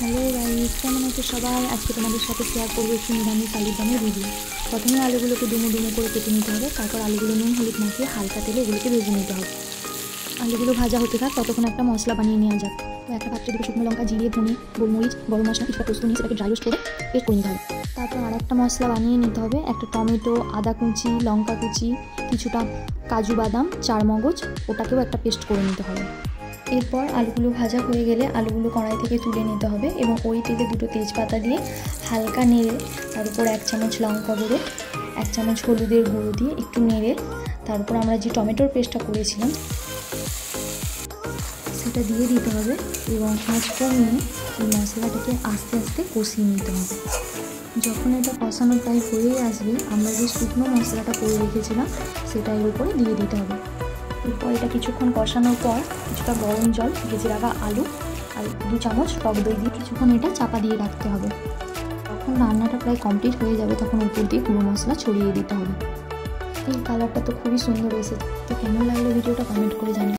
Hello guys, কেমন আছো সবাই? আজকে তোমাদের সাথে শেয়ার করবো একটু নিরামিষ আলুর দমের ভিডিও। প্রথমে আলুগুলোকে ডুমো ডুমো করে কেটে নিতে হবে, তারপর আলুগুলো নুন হলুদ মাখিয়ে হালকা তেলে এগুলোকে ভেজে নিতে হবে। আলুগুলো ভাজা হতে থাক, ততক্ষণ একটা মশলা বানিয়ে নেওয়া যাক। তো একটা পাত্রে দুটো শুকনো লঙ্কা, জিরে, ধনে, গোলমরিচ, গরম মশলা, কিছুটা পোস্ত নিয়ে সেটাকে ড্রাই রোস্ট করে পেস্ট করে নিতে হবে। তারপর আর একটা মশলা বানিয়ে নিতে হবে, একটা টমেটো, আদা কুচি, লঙ্কা কুচি, কিছুটা কাজু বাদাম, চারমগজ, ওটাকেও একটা পেস্ট করে নিতে হবে। এরপর আলুগুলো ভাজা হয়ে গেলে আলুগুলো কড়াই থেকে তুলে নিতে হবে এবং ওই তেলে দুটো তেজপাতা দিয়ে হালকা নেড়ে তার উপর 1 চামচ লঙ্কা গুঁড়ো, 1 চামচ হলুদের গুঁড়ো দিয়ে একটু নেড়ে তারপর আমরা যে টমেটোর পেস্টটা করেছিলাম সেটা দিয়ে দিতে হবে এবং আঁচ কমিয়ে এই মশলাটাকে আস্তে আস্তে কষিয়ে নিতে হবে। যখন এটা কষানো প্রায় হয়ে আসবে, আমরা যে শুকনো মশলাটা করে রেখেছিলাম সেটা এর উপরে দিয়ে দিতে হবে। এরপর এটা কিছুক্ষণ কষানোর পর কিছুটা গরম জল, ভেজে রাখা আলু আর 2 চামচ টক দই দিয়ে কিছুক্ষণ এটা চাপা দিয়ে রাখতে হবে। যখন রান্নাটা প্রায় কমপ্লিট হয়ে যাবে তখন উপর দিয়ে গুঁড়ো মশলা ছড়িয়ে দিতে হবে। এই কালারটা তো খুবই সুন্দর এসেছে। তো কেমন লাগলো ভিডিওটা কমেন্ট করে জানিও।